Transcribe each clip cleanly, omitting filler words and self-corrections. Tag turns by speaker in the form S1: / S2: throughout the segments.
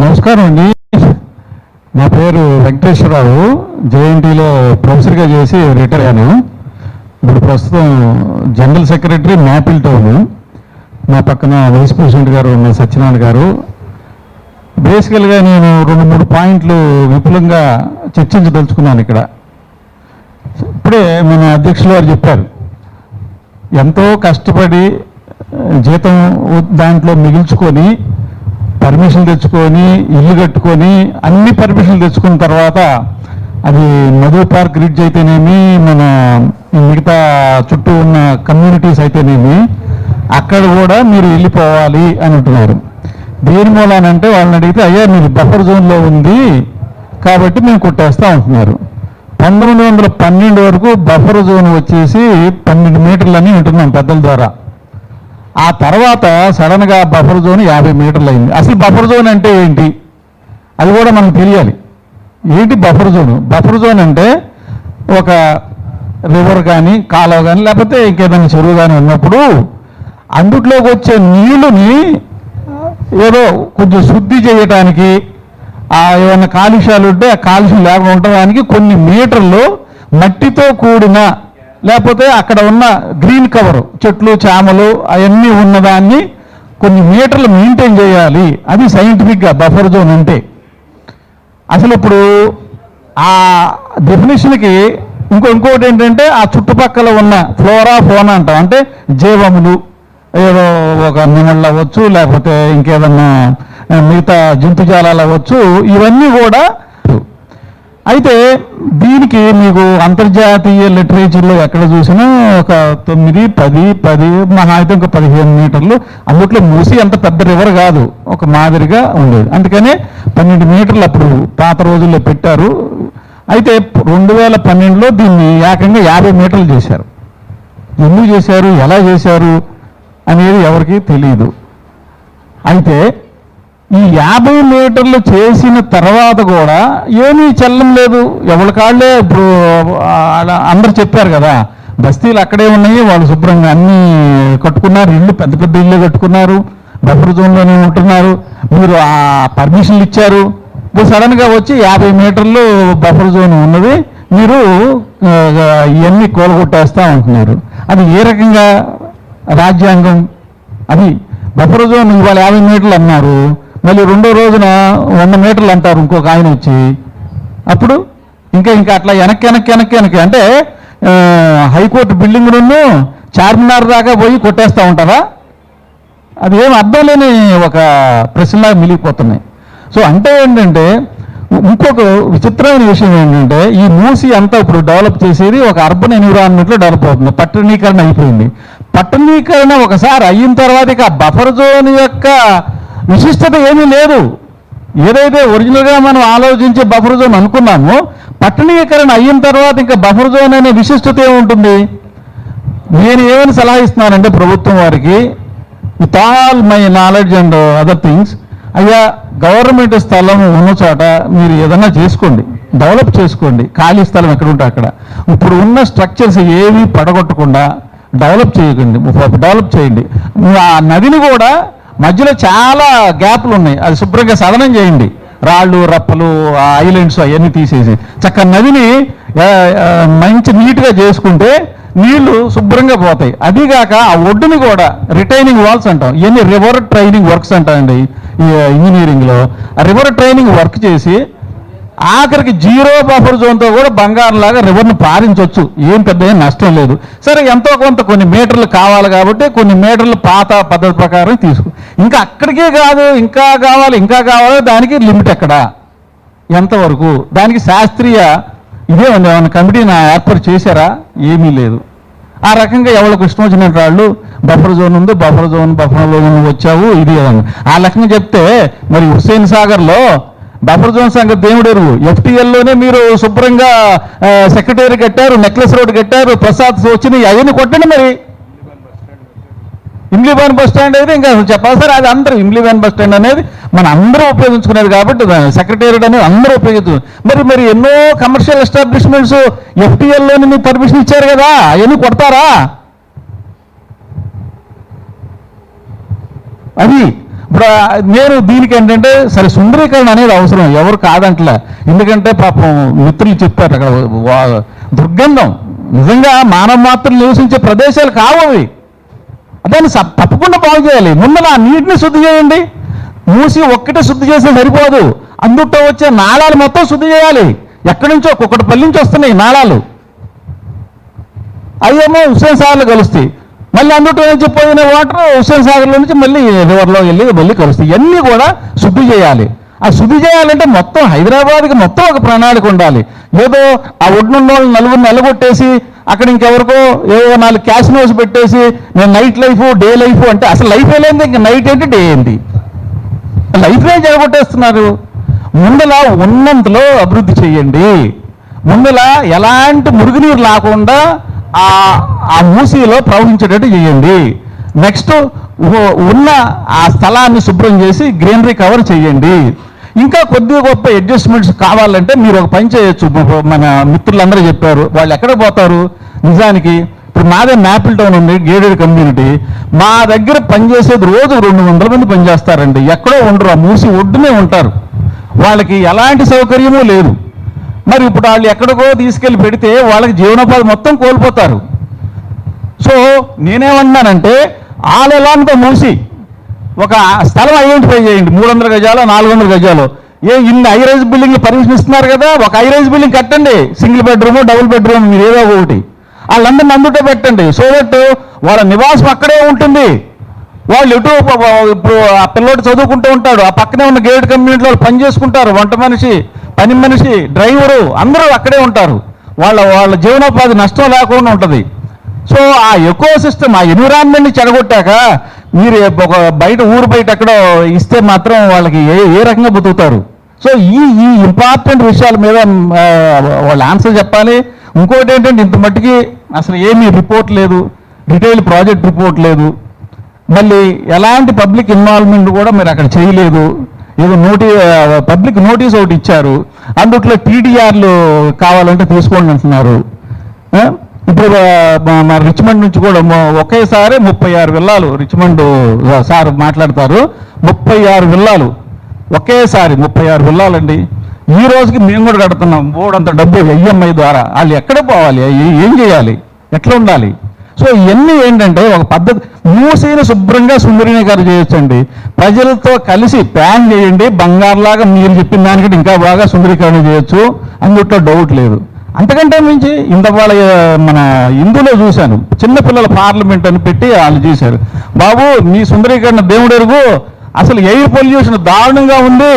S1: నమస్కారం అండి. నా పేరు వెంకటేశ్వరరావు. జేఎన్టీలో ప్రొఫెసర్గా చేసి రిటైర్ అయ్యాను. ఇప్పుడు ప్రస్తుతం జనరల్ సెక్రటరీ మ్యాపిల్ టౌన్. నా పక్కన వైస్ ప్రెసిడెంట్ గారు ఉన్న సత్యనారాయణ గారు. బేసికల్గా నేను 2-3 పాయింట్లు విపులంగా చర్చించదలుచుకున్నాను ఇక్కడ. ఇప్పుడే మన అధ్యక్షులు వారు చెప్పారు, ఎంతో కష్టపడి జీతం దాంట్లో మిగిల్చుకొని పర్మిషన్ తెచ్చుకొని ఇల్లు కట్టుకొని అన్ని పర్మిషన్లు తెచ్చుకున్న తర్వాత అది మధు పార్క్ రిడ్జ్ అయితేనేమి, మన మిగతా చుట్టూ ఉన్న కమ్యూనిటీస్ అయితేనేమి, అక్కడ కూడా మీరు వెళ్ళిపోవాలి అని అంటున్నారు. దేని మూలానంటే వాళ్ళని అడిగితే, అయ్యా మీరు బఫర్ జోన్లో ఉంది కాబట్టి మేము కొట్టేస్తా ఉంటున్నారు. 1912 వరకు బఫర్ జోన్ వచ్చేసి 12 మీటర్లని ఉంటున్నాం పెద్దల ద్వారా. ఆ తర్వాత సడన్గా బఫర్ జోన్ 50 మీటర్లు అయింది. అసలు బఫర్ జోన్ అంటే ఏంటి అది కూడా మనకు తెలియాలి. ఏంటి బఫర్ జోన్? బఫర్ జోన్ అంటే ఒక రివర్ కానీ కాలువ కానీ లేకపోతే ఇంకేదైనా చెరువు కానీ ఉన్నప్పుడు అందుట్లోకి వచ్చే నీళ్ళని ఏదో కొంచెం శుద్ధి చేయటానికి, ఏమైనా కాలుష్యాలు ఉంటే ఆ కాలుష్యం లేకుండా ఉండడానికి కొన్ని మీటర్లు మట్టితో కూడిన లేకపోతే అక్కడ ఉన్న గ్రీన్ కవర్ చెట్లు చేమలు అవన్నీ ఉన్నదాన్ని కొన్ని మీటర్లు మెయింటైన్ చేయాలి. అది సైంటిఫిక్గా బఫర్ జోన్ అంటే. అసలు ఇప్పుడు ఆ డెఫినేషన్కి ఇంకోటి ఏంటంటే ఆ చుట్టుపక్కల ఉన్న ఫ్లోరా ఫోనా అంటాం, అంటే జీవములు, ఏదో ఒక నెమళ్ళు అవ్వచ్చు లేకపోతే ఇంకేదన్నా మిగతా జంతుజాలాలు అవ్వచ్చు, ఇవన్నీ కూడా. అయితే దీనికి మీకు అంతర్జాతీయ లిటరేచర్లో ఎక్కడ చూసినా ఒక 9-10 మహా అయితే ఒక 15 మీటర్లు. అందుట్లో మూసి అంత పెద్ద రివర్ కాదు, ఒక మాదిరిగా ఉండేది. అందుకనే 12 మీటర్లు అప్పుడు పాత రోజుల్లో పెట్టారు. అయితే 2012లో దీన్ని ఏకంగా 50 మీటర్లు చేశారు. ఎందుకు చేశారు, ఎలా చేశారు అనేది ఎవరికి తెలియదు. అయితే ఈ 50 మీటర్లు చేసిన తర్వాత కూడా ఏమీ చల్లం లేదు. ఎవరి కాళ్ళే ఇప్పుడు అందరు చెప్పారు కదా, బస్తీలు అక్కడే ఉన్నాయి, వాళ్ళు శుభ్రంగా అన్నీ కట్టుకున్నారు, ఇల్లు పెద్ద పెద్ద ఇల్లు కట్టుకున్నారు, బఫర్ జోన్లోనే ఉంటున్నారు. మీరు ఆ పర్మిషన్లు ఇచ్చారు, ఇప్పుడు సడన్గా వచ్చి 50 మీటర్లు బఫర్ జోన్ ఉన్నది, మీరు ఇవన్నీ కోలగొట్టేస్తూ ఉంటున్నారు. అది ఏ రకంగా రాజ్యాంగం? అది బఫర్ జోన్ ఇవాళ 50 మీటర్లు అన్నారు, మళ్ళీ రెండో రోజున 100 మీటర్లు అంటారు ఇంకొక ఆయన వచ్చి. అప్పుడు ఇంకా అట్లా వెనక్కి అంటే హైకోర్టు బిల్డింగ్ నుండి చార్మినార్ దాకా పోయి కొట్టేస్తూ ఉంటారా? అది ఏం అర్థం లేని ఒక ప్రశ్నలాగా మిగిలిపోతున్నాయి. సో అంటే ఏంటంటే ఇంకొక విచిత్రమైన విషయం ఏంటంటే, ఈ మూసి అంతా ఇప్పుడు డెవలప్ చేసేది ఒక అర్బన్ ఎన్విరాన్మెంట్లో డెవలప్ అవుతుంది. పట్టణీకరణ అయిపోయింది. పట్టణీకరణ ఒకసారి అయిన తర్వాత ఇక బఫర్ జోన్ యొక్క విశిష్టత ఏమీ లేదు. ఏదైతే ఒరిజినల్గా మనం ఆలోచించే బఫర్ జోన్ అనుకున్నామో, పట్టణీకరణ అయిన తర్వాత ఇంకా బఫర్ జోన్ అనే విశిష్టత ఏముంటుంది? నేను ఏమని సలహా ఇస్తున్నానంటే ప్రభుత్వం వారికి, with all my knowledge and other things, అయ్యా గవర్నమెంట్ స్థలం ఉన్న చోట మీరు ఏదన్నా చేసుకోండి, డెవలప్ చేసుకోండి. ఖాళీ స్థలం ఎక్కడ ఉంటే అక్కడ. ఇప్పుడు ఉన్న స్ట్రక్చర్స్ ఏమీ పడగొట్టకుండా డెవలప్ చేయండి. ఆ నదిని కూడా మధ్యలో చాలా గ్యాప్లు ఉన్నాయి, అది శుభ్రంగా సదనం చేయండి. రాళ్ళు రప్పలు ఐలాండ్స్ అవన్నీ తీసేసి చక్కగా నదిని మంచి నీట్గా చేసుకుంటే నీళ్లు శుభ్రంగా పోతాయి. అదిగాక ఆ ఒడ్డుని కూడా రిటైనింగ్ వాల్స్ అంటాం, ఇవన్నీ రివర్ ట్రైనింగ్ వర్క్స్ అంటామండి ఈ ఇంజనీరింగ్లో. ఆ రివర్ ట్రైనింగ్ వర్క్ చేసి ఆఖరికి 0 బఫర్ జోన్తో కూడా బంగారంలాగా రివర్ను పారించవచ్చు, ఏం పెద్ద నష్టం లేదు. సరే ఎంతో కొంత కొన్ని మీటర్లు కావాలి కాబట్టి కొన్ని మీటర్లు పాత పద్ధతి ప్రకారం తీసుకో. ఇంకా అక్కడికే కాదు, ఇంకా కావాలి, దానికి లిమిట్ ఎక్కడ, ఎంతవరకు? దానికి శాస్త్రీయ ఇదే ఉంది. ఏమైనా కమిటీని ఏర్పాటు చేశారా? ఏమీ లేదు. ఆ రకంగా ఎవరికి ఇష్టం వచ్చినట్టు వాళ్ళు బఫర్ జోన్ ఉంది, బఫర్ జోన్ వచ్చావు ఇది ఆ రకంగా చెప్తే, మరి హుస్సేన్ సాగర్లో బఫర్ జోన్ సంగతి దేవుడు ఎరువు. FTLలోనే మీరు శుభ్రంగా సెక్రటరీ కట్టారు, నెక్లెస్ రోడ్ కట్టారు, ప్రసాద్ వచ్చినాయి, అవన్నీ కొట్టండి. మరి ఇమ్లీబాన్ బస్ స్టాండ్ అయితే ఇంకా చెప్పాలి సార్, అది అందరూ ఇమ్లీబాన్ బస్ స్టాండ్ అనేది మన అందరూ ఉపయోగించుకునేది కాబట్టి సెక్రటేరియట్ అనేది అందరూ ఉపయోగిస్తుంది. మరి ఎన్నో కమర్షియల్ ఎస్టాబ్లిష్మెంట్స్ FTLలోనే మీకు పర్మిషన్ ఇచ్చారు కదా, అవన్నీ కొడతారా? అది ఇప్పుడు నేను దీనికి ఏంటంటే సరే సుందరీకరణ అనేది అవసరం, ఎవరు కాదంటలే. ఎందుకంటే పాపం మిత్రులు చెప్పారు అక్కడ దుర్గంధం, నిజంగా మానవ మాత్రం నివసించే ప్రదేశాలు కావు అవి. దాన్ని తప్పకుండా బాగు చేయాలి. ముందు ఆ నీటిని శుద్ధి చేయండి. మూసి ఒక్కటే శుద్ధి చేస్తే సరిపోదు, అందుట్లో వచ్చే నాళాలు మొత్తం శుద్ధి చేయాలి. ఎక్కడి నుంచో కుక్కటిపల్లి నుంచి వస్తున్నాయి నాళాలు, అవేమో హుస్సేన్ సాగర్లో కలుస్తాయి. మళ్ళీ అందుట్లో నుంచి పోయిన వాటర్ హుస్సేన్ సాగర్లో నుంచి మళ్ళీ రివర్లో వెళ్ళి మళ్ళీ కలుస్తాయి. ఇవన్నీ కూడా శుద్ధి చేయాలి. ఆ శుద్ధి చేయాలంటే మొత్తం హైదరాబాద్కి మొత్తం ఒక ప్రణాళిక ఉండాలి. ఏదో ఆ ఒడ్డున్న వాళ్ళు నలుగురిని నిలగొట్టేసి అక్కడ ఇంకెవరికో ఏదో 4 క్యాసినోస్ పెట్టేసి నేను నైట్ లైఫ్ డే లైఫ్ అంటే అసలు లైఫ్ ఏంటి, ఇంకా నైట్ ఏంటి డే ఏంటి, లైఫ్నే జరగొట్టేస్తున్నారు. ముందల ఉన్నంతలో అభివృద్ధి చేయండి. ముందల ఎలాంటి మురుగునీరు లేకుండా ఆ మూసీలో ప్రవహించేటట్టు చేయండి. నెక్స్ట్ ఉన్న ఆ స్థలాన్ని శుభ్రం చేసి గ్రీనరీ కవర్ చేయండి. ఇంకా కొద్దిగా గొప్ప అడ్జస్ట్మెంట్స్ కావాలంటే మీరు ఒక పని చేయొచ్చు. మన మిత్రులందరూ చెప్పారు, వాళ్ళు ఎక్కడ పోతారు నిజానికి. ఇప్పుడు మాదే మ్యాపిల్ టౌన్ ఉంది, గేటెడ్ కమ్యూనిటీ. మా దగ్గర పనిచేసేది రోజు 200 మంది పనిచేస్తారండి. ఎక్కడో ఉండరు, ఆ మూసి ఒడ్డునే ఉంటారు. వాళ్ళకి ఎలాంటి సౌకర్యమూ లేదు. మరి ఇప్పుడు వాళ్ళు ఎక్కడికో తీసుకెళ్ళి పెడితే వాళ్ళకి జీవనోపాధి మొత్తం కోల్పోతారు. సో నేనేమన్నానంటే ఆలెలాంతా మూసి ఒక స్థలం ఐడెంటిఫై చేయండి, 300 గజాలు 400 గజాలు. ఇన్ని హైరైజ్ బిల్డింగ్లు పర్మిషన్ ఇస్తున్నారు కదా, ఒక హైరైజ్ బిల్డింగ్ కట్టండి, సింగిల్ బెడ్రూమ్ డబుల్ బెడ్రూమ్ మీరు ఏదో ఒకటి, వాళ్ళందరినీ అందులో పెట్టండి. సో దట్ వాళ్ళ నివాసం అక్కడే ఉంటుంది. వాళ్ళు ఎటు ఇప్పుడు ఆ పిల్లోడు చదువుకుంటూ ఉంటాడు, ఆ పక్కనే ఉన్న గేట్ కమ్యూనిటీలో వాళ్ళు పని చేసుకుంటారు, వంట మనిషి, పని మనిషి, డ్రైవరు అందరూ అక్కడే ఉంటారు. వాళ్ళ జీవనోపాధి నష్టం లేకుండా ఉంటుంది. సో ఆ ఎకో సిస్టమ్, ఆ ఎన్విరాన్మెంట్ని చెడగొట్టాక మీరు ఒక ఊరు బయట ఎక్కడో ఇస్తే మాత్రం వాళ్ళకి ఏ రకంగా బతుకుతారు. సో ఈ ఇంపార్టెంట్ విషయాల మీద వాళ్ళు ఆన్సర్ చెప్పాలి. ఇంకోటి ఏంటంటే ఇంత మట్టికి అసలు ఏమీ రిపోర్ట్ లేదు, డీటెయిల్ ప్రాజెక్ట్ రిపోర్ట్ లేదు, మళ్ళీ ఎలాంటి పబ్లిక్ ఇన్వాల్వ్మెంట్ కూడా మీరు అక్కడ చేయలేదు. ఏదో పబ్లిక్ నోటీస్ ఒకటి ఇచ్చారు, అందుట్లో టీడీఆర్లు కావాలంటే తీసుకోండి అంటున్నారు. ఇప్పుడు మన రిచ్మండ్ నుంచి కూడా ఒకేసారి 36 విల్లాలు, రిచ్మండ్ సార్ మాట్లాడతారు, 36 విల్లాలు ఒకేసారి 36 విల్లాలండి. ఈ రోజుకి మేము కూడా కడుతున్నాం బోర్డంత డబ్బు ఈఎంఐ ద్వారా. వాళ్ళు ఎక్కడ పోవాలి, ఏం చేయాలి, ఎట్లా ఉండాలి? సో ఇవన్నీ ఏంటంటే ఒక పద్ధతి, మూసీని శుభ్రంగా సుందరీకరణ చేయొచ్చండి. ప్రజలతో కలిసి ప్లాన్ చేయండి, బంగారులాగా మీరు చెప్పిన దానికంటే ఇంకా బాగా సుందరీకరణ చేయొచ్చు, అందుట్లో డౌట్ లేదు. అంతకంటే మించి వాళ్ళ మన హిందూలో చూశాను, చిన్నపిల్లల పార్లమెంట్ అని పెట్టి వాళ్ళు చేశారు. బాబు మీ సుందరీకరణ దేవుడెరుగు, అసలు ఎయిర్ పొల్యూషన్ దారుణంగా ఉంది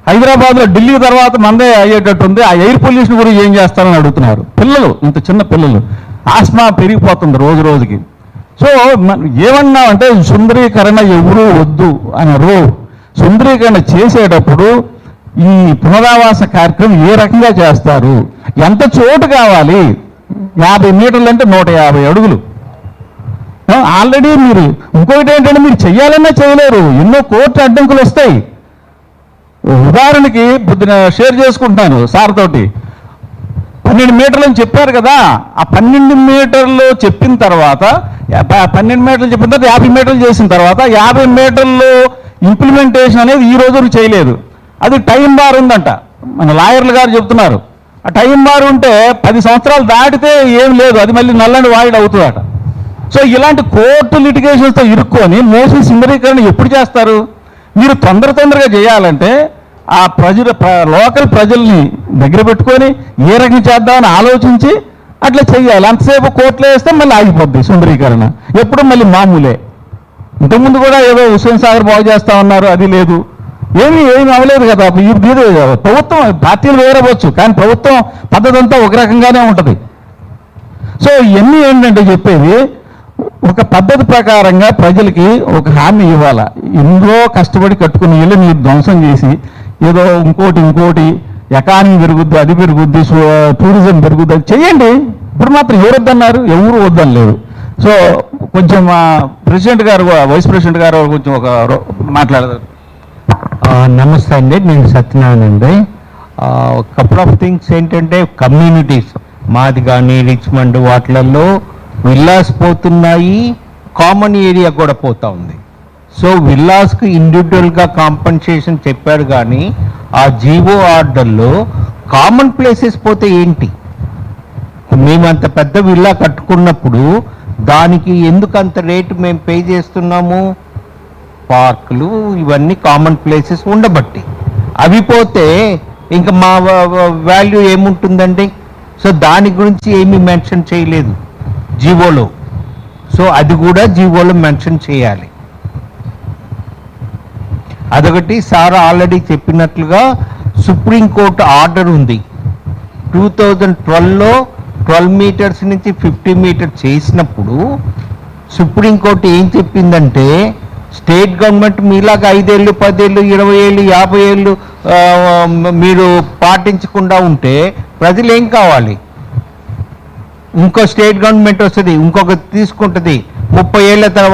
S1: హైదరాబాద్లో, ఢిల్లీ తర్వాత మందే అయ్యేటట్టుంది. ఆ ఎయిర్ పొల్యూషన్ గురించి ఏం చేస్తారని అడుగుతున్నారు పిల్లలు, ఇంత చిన్న పిల్లలు. ఆస్మా పెరిగిపోతుంది రోజు రోజుకి. సో ఏమన్నామంటే సుందరీకరణ ఎవరూ వద్దు అనరు. సుందరీకరణ చేసేటప్పుడు ఈ పునరావాస కార్యక్రమం ఏ రకంగా చేస్తారు, ఎంత చోటు కావాలి, 50 మీటర్లు అంటే 150 అడుగులు. ఆల్రెడీ మీరు ఇంకొకటి ఏంటంటే మీరు చెయ్యాలన్నా చేయలేరు, ఎన్నో కోర్టు అడ్డంకులు వస్తాయి. ఉదాహరణకి పొద్దున షేర్ చేసుకుంటున్నాను సార్ తోటి, 12 మీటర్లు అని చెప్పారు కదా, ఆ 12 మీటర్లు చెప్పిన తర్వాత 12 మీటర్లు చెప్పిన తర్వాత 50 మీటర్లు చేసిన తర్వాత 50 మీటర్లు ఇంప్లిమెంటేషన్ అనేది ఈ రోజు చేయలేదు. అది టైం బార్ ఉందంట, మన లాయర్లు గారు చెప్తున్నారు. ఆ టైం బార్ ఉంటే 10 సంవత్సరాలు దాటితే ఏం లేదు, అది మళ్ళీ నల్లని వాయిడ్ అవుతుందట. సో ఇలాంటి కోర్టు లిటిగేషన్స్తో ఇరుక్కొని మోసం సుందరీకరణ ఎప్పుడు చేస్తారు? మీరు తొందరగా చేయాలంటే ఆ లోకల్ ప్రజల్ని దగ్గర పెట్టుకొని ఏ రకంగా చేద్దామని ఆలోచించి అట్లా చెయ్యాలి. అంతసేపు కోర్టులో వేస్తే మళ్ళీ ఆగిపోద్ది సుందరీకరణ, ఎప్పుడు మళ్ళీ మామూలే. ఇంతకుముందు కూడా ఏదో హుస్సేన్ సాగర్ బాగు చేస్తా ఉన్నారు, అది లేదు, ఏమీ అవ్వలేదు కదా. ప్రభుత్వం పార్టీలు వేరవచ్చు, కానీ ప్రభుత్వం పద్ధతి అంతా ఒక రకంగానే ఉంటుంది. సో ఇవన్నీ ఏంటంటే చెప్పేది ఒక పద్ధతి ప్రకారంగా ప్రజలకి ఒక హామీ ఇవ్వాలా. ఇందులో కష్టపడి కట్టుకుని ఇల్లు మీరు ధ్వంసం చేసి ఏదో ఇంకోటి ఎకానమీ పెరుగుద్ది, అది పెరుగుద్ది, టూరిజం పెరుగుద్ది, అది చెయ్యండి. ఇప్పుడు మాత్రం ఎవరు వద్దన్నారు, ఎవరు వద్దనలేదు. సో కొంచెం ప్రెసిడెంట్ గారు, వైస్ ప్రెసిడెంట్ గారు కొంచెం ఒక మాట్లాడతారు.
S2: నమస్తే అండి, నేను సత్యనారాయణ అండి. కపుల్ ఆఫ్ థింగ్స్ ఏంటంటే కమ్యూనిటీస్ మాది కానీ రిచ్మండ్ వాటిలలో విల్లాస్ పోతున్నాయి, కామన్ ఏరియా కూడా పోతా ఉంది. సో విల్లాస్కి ఇండివిజువల్గా కాంపన్సేషన్ చెప్పారు కానీ ఆ జీవో ఆర్డర్లో కామన్ ప్లేసెస్ పోతే ఏంటి? మేము అంత పెద్ద విల్లా కట్టుకున్నప్పుడు దానికి ఎందుకు అంత రేటు మేము పే చేస్తున్నాము? పార్కులు ఇవన్నీ కామన్ ప్లేసెస్ ఉండబట్టి. అవి పోతే ఇంకా మా వాల్యూ ఏముంటుందండి? సో దాని గురించి ఏమీ మెన్షన్ చేయలేదు జీవోలో. సో అది కూడా జీవోలో మెన్షన్ చేయాలి. అదొకటి. సార్ ఆల్రెడీ చెప్పినట్లుగా సుప్రీంకోర్టు ఆర్డర్ ఉంది 2012లో 12 మీటర్స్ నుంచి 50 మీటర్ చేసినప్పుడు సుప్రీంకోర్టు ఏం చెప్పిందంటే, స్టేట్ గవర్నమెంట్ మీలాగా 5 ఏళ్ళు 10 ఏళ్ళు 20 ఏళ్ళు 50 ఏళ్ళు మీరు పాటించకుండా ఉంటే ప్రజలు ఏం కావాలి? ఇంకో స్టేట్ గవర్నమెంట్ వస్తుంది, ఇంకొక తీసుకుంటుంది, 30 ఏళ్ళ తర్వాత